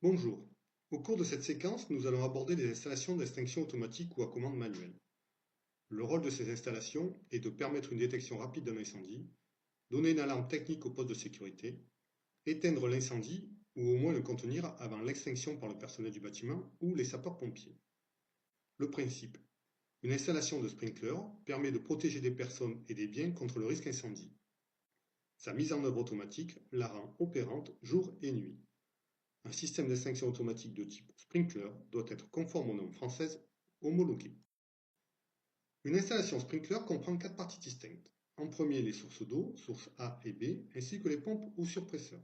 Bonjour. Au cours de cette séquence, nous allons aborder les installations d'extinction automatique ou à commande manuelle. Le rôle de ces installations est de permettre une détection rapide d'un incendie, donner une alarme technique au poste de sécurité, éteindre l'incendie ou au moins le contenir avant l'extinction par le personnel du bâtiment ou les sapeurs-pompiers. Le principe. Une installation de sprinkler permet de protéger des personnes et des biens contre le risque incendie. Sa mise en œuvre automatique la rend opérante jour et nuit. Un système d'extinction automatique de type sprinkler doit être conforme aux normes françaises homologuées. Une installation sprinkler comprend quatre parties distinctes. En premier, les sources d'eau, sources A et B, ainsi que les pompes ou surpresseurs.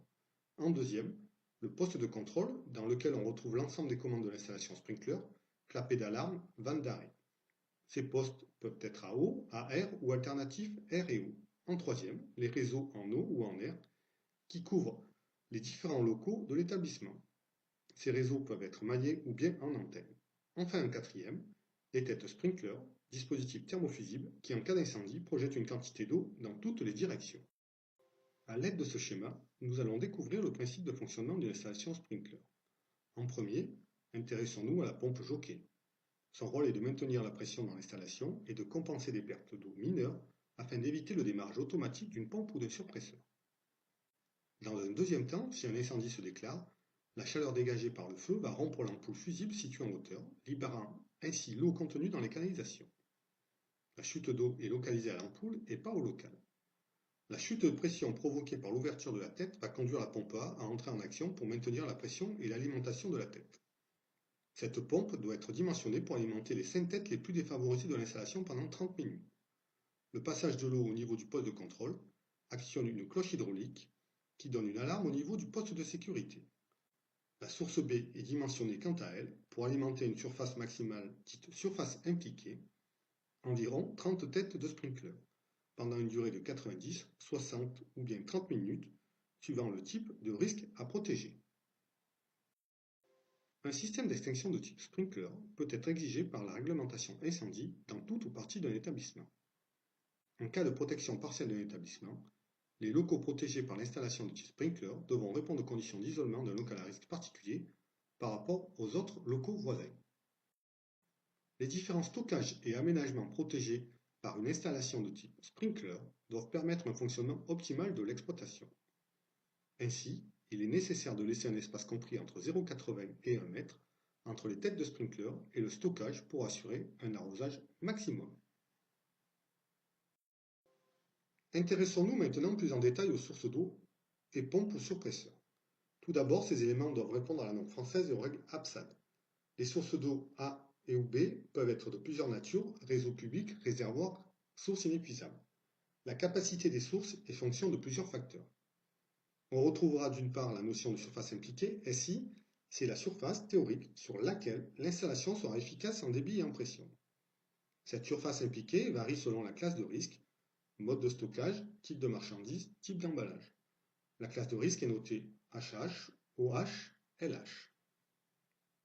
En deuxième, le poste de contrôle, dans lequel on retrouve l'ensemble des commandes de l'installation sprinkler, clapet d'alarme, vanne d'arrêt. Ces postes peuvent être à eau, à air ou alternatifs air et eau. En troisième, les réseaux en eau ou en air, qui couvrent les différents locaux de l'établissement. Ces réseaux peuvent être maillés ou bien en antenne. Enfin, un quatrième, les têtes sprinkler, dispositifs thermofusibles qui, en cas d'incendie, projettent une quantité d'eau dans toutes les directions. À l'aide de ce schéma, nous allons découvrir le principe de fonctionnement d'une installation sprinkler. En premier, intéressons-nous à la pompe jockey. Son rôle est de maintenir la pression dans l'installation et de compenser des pertes d'eau mineures afin d'éviter le démarrage automatique d'une pompe ou d'un surpresseur. Dans un deuxième temps, si un incendie se déclare, la chaleur dégagée par le feu va rompre l'ampoule fusible située en hauteur, libérant ainsi l'eau contenue dans les canalisations. La chute d'eau est localisée à l'ampoule et pas au local. La chute de pression provoquée par l'ouverture de la tête va conduire la pompe A à entrer en action pour maintenir la pression et l'alimentation de la tête. Cette pompe doit être dimensionnée pour alimenter les 5 têtes les plus défavorisées de l'installation pendant 30 minutes. Le passage de l'eau au niveau du poste de contrôle actionne une cloche hydraulique qui donne une alarme au niveau du poste de sécurité. La source B est dimensionnée quant à elle pour alimenter une surface maximale dite surface impliquée, environ 30 têtes de sprinkler, pendant une durée de 90, 60 ou bien 30 minutes, suivant le type de risque à protéger. Un système d'extinction de type sprinkler peut être exigé par la réglementation incendie dans tout ou partie d'un établissement. En cas de protection partielle d'un établissement, les locaux protégés par l'installation de type sprinkler devront répondre aux conditions d'isolement d'un local à risque particulier par rapport aux autres locaux voisins. Les différents stockages et aménagements protégés par une installation de type sprinkler doivent permettre un fonctionnement optimal de l'exploitation. Ainsi, il est nécessaire de laisser un espace compris entre 0,80 et 1 mètre entre les têtes de sprinkler et le stockage pour assurer un arrosage maximum. Intéressons-nous maintenant plus en détail aux sources d'eau et pompes ou surpresseurs. Tout d'abord, ces éléments doivent répondre à la norme française et aux règles APSAD. Les sources d'eau A et ou B peuvent être de plusieurs natures, réseau public, réservoir, source inépuisable. La capacité des sources est fonction de plusieurs facteurs. On retrouvera d'une part la notion de surface impliquée, SI, c'est la surface théorique sur laquelle l'installation sera efficace en débit et en pression. Cette surface impliquée varie selon la classe de risque, mode de stockage, type de marchandise, type d'emballage. La classe de risque est notée HH, OH, LH.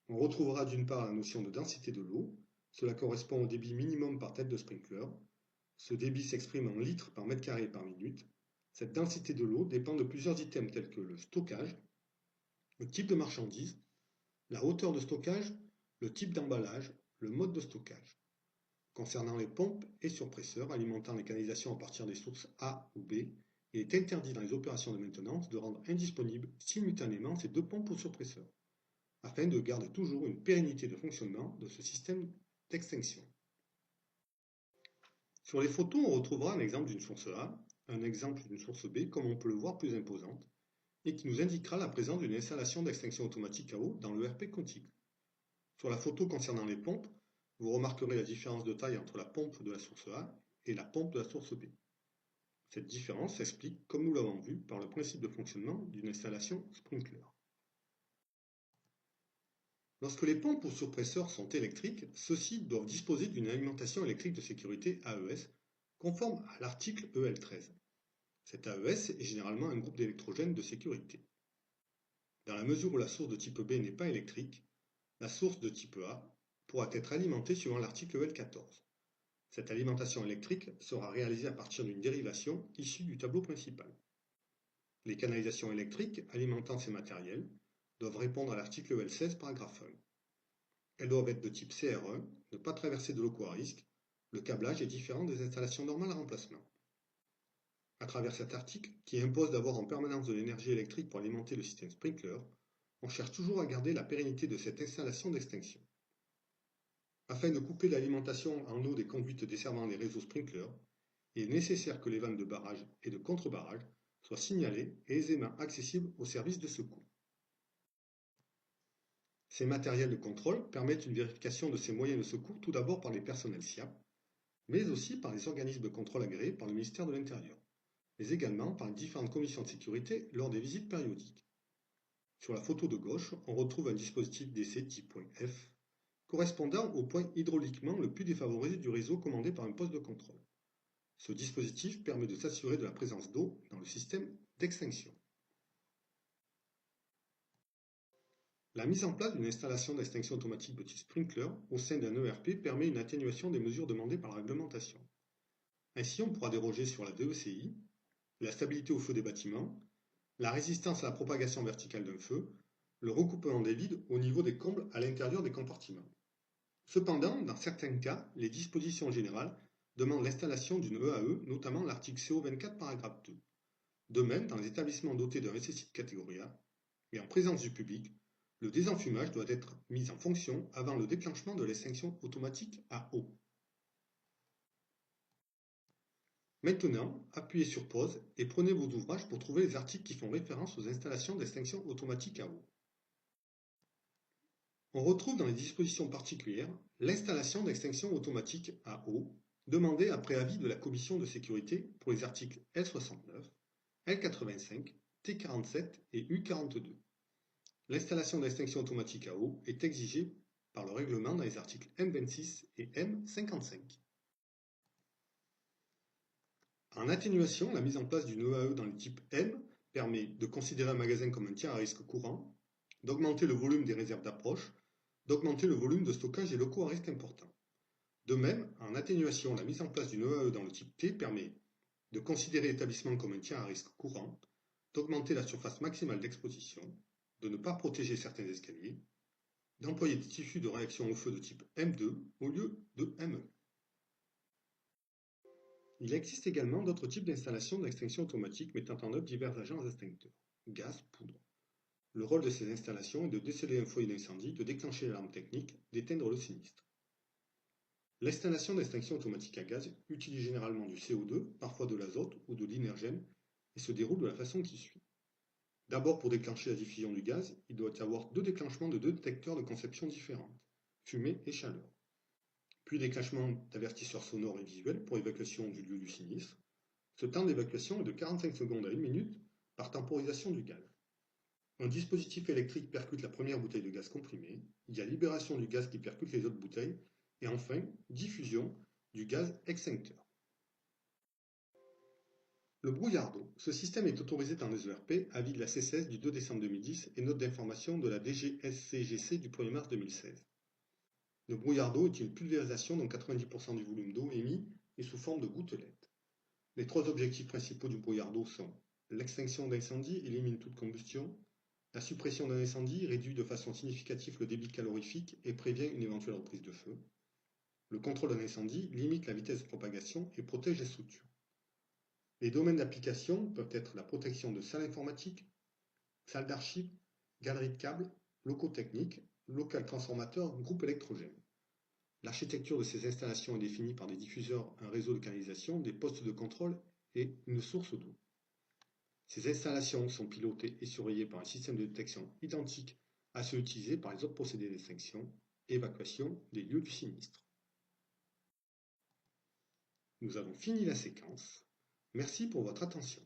On retrouvera d'une part la notion de densité de l'eau, cela correspond au débit minimum par tête de sprinkler. Ce débit s'exprime en litres par mètre carré par minute. Cette densité de l'eau dépend de plusieurs items tels que le stockage, le type de marchandise, la hauteur de stockage, le type d'emballage, le mode de stockage. Concernant les pompes et surpresseurs alimentant les canalisations à partir des sources A ou B, il est interdit dans les opérations de maintenance de rendre indisponibles simultanément ces deux pompes ou surpresseurs, afin de garder toujours une pérennité de fonctionnement de ce système d'extinction. Sur les photos, on retrouvera un exemple d'une source A, un exemple d'une source B, comme on peut le voir plus imposante, et qui nous indiquera la présence d'une installation d'extinction automatique à eau dans l'ERP contigu. Sur la photo concernant les pompes, vous remarquerez la différence de taille entre la pompe de la source A et la pompe de la source B. Cette différence s'explique, comme nous l'avons vu, par le principe de fonctionnement d'une installation sprinkler. Lorsque les pompes ou surpresseurs sont électriques, ceux-ci doivent disposer d'une alimentation électrique de sécurité AES conforme à l'article EL13. Cet AES est généralement un groupe d'électrogènes de sécurité. Dans la mesure où la source de type B n'est pas électrique, la source de type A pourra être alimentée suivant l'article EL14. Cette alimentation électrique sera réalisée à partir d'une dérivation issue du tableau principal. Les canalisations électriques alimentant ces matériels doivent répondre à l'article EL16, paragraphe 1. Elles doivent être de type CR1, ne pas traverser de locaux à risque. Le câblage est différent des installations normales à remplacement. À travers cet article, qui impose d'avoir en permanence de l'énergie électrique pour alimenter le système sprinkler, on cherche toujours à garder la pérennité de cette installation d'extinction. Afin de couper l'alimentation en eau des conduites desservant les réseaux sprinkler, il est nécessaire que les vannes de barrage et de contre-barrage soient signalées et aisément accessibles aux services de secours. Ces matériels de contrôle permettent une vérification de ces moyens de secours tout d'abord par les personnels SIAP, mais aussi par les organismes de contrôle agréés par le ministère de l'Intérieur, mais également par les différentes commissions de sécurité lors des visites périodiques. Sur la photo de gauche, on retrouve un dispositif d'essai type point F, correspondant au point hydrauliquement le plus défavorisé du réseau commandé par un poste de contrôle. Ce dispositif permet de s'assurer de la présence d'eau dans le système d'extinction. La mise en place d'une installation d'extinction automatique de type sprinkler au sein d'un ERP permet une atténuation des mesures demandées par la réglementation. Ainsi, on pourra déroger sur la DECI, la stabilité au feu des bâtiments, la résistance à la propagation verticale d'un feu, le recoupement des vides au niveau des combles à l'intérieur des compartiments. Cependant, dans certains cas, les dispositions générales demandent l'installation d'une EAE, notamment l'article CO24 paragraphe 2. De même, dans les établissements dotés d'un SSI de catégorie A, et en présence du public, le désenfumage doit être mis en fonction avant le déclenchement de l'extinction automatique à eau. Maintenant, appuyez sur pause et prenez vos ouvrages pour trouver les articles qui font référence aux installations d'extinction automatique à eau. On retrouve dans les dispositions particulières l'installation d'extinction automatique à eau demandée après avis de la Commission de sécurité pour les articles L69, L85, T47 et U42. L'installation d'extinction automatique à eau est exigée par le règlement dans les articles M26 et M55. En atténuation, la mise en place d'une EAE dans le type M permet de considérer un magasin comme un tiers à risque courant, d'augmenter le volume des réserves d'approche, d'augmenter le volume de stockage des locaux à risque important. De même, en atténuation, la mise en place d'une EAE dans le type T permet de considérer l'établissement comme un tiers à risque courant, d'augmenter la surface maximale d'exposition, de ne pas protéger certains escaliers, d'employer des tissus de réaction au feu de type M2 au lieu de ME. Il existe également d'autres types d'installations d'extinction automatique mettant en œuvre divers agents extincteurs, gaz, poudre. Le rôle de ces installations est de déceler un foyer d'incendie, de déclencher l'alarme technique, d'éteindre le sinistre. L'installation d'extinction automatique à gaz utilise généralement du CO2, parfois de l'azote ou de l'inergène, et se déroule de la façon qui suit. D'abord, pour déclencher la diffusion du gaz, il doit y avoir deux déclenchements de deux détecteurs de conception différentes, fumée et chaleur. Puis déclenchement d'avertisseurs sonores et visuels pour évacuation du lieu du sinistre. Ce temps d'évacuation est de 45 secondes à 1 minute par temporisation du gaz. Un dispositif électrique percute la première bouteille de gaz comprimé, il y a libération du gaz qui percute les autres bouteilles, et enfin, diffusion du gaz extincteur. Le brouillard d'eau. Ce système est autorisé dans les ERP, avis de la CCS du 2 décembre 2010 et note d'information de la DGSCGC du 1er mars 2016. Le brouillard d'eau est une pulvérisation dont 90% du volume d'eau émis est sous forme de gouttelettes. Les trois objectifs principaux du brouillard d'eau sont l'extinction d'incendie élimine toute combustion, la suppression d'un incendie réduit de façon significative le débit calorifique et prévient une éventuelle reprise de feu. Le contrôle d'un incendie limite la vitesse de propagation et protège les structures. Les domaines d'application peuvent être la protection de salles informatiques, salles d'archives, galeries de câbles, locaux techniques, local transformateur, groupe électrogène. L'architecture de ces installations est définie par des diffuseurs, un réseau de canalisation, des postes de contrôle et une source d'eau. Ces installations sont pilotées et surveillées par un système de détection identique à ceux utilisés par les autres procédés d'extinction et évacuation des lieux du sinistre. Nous avons fini la séquence. Merci pour votre attention.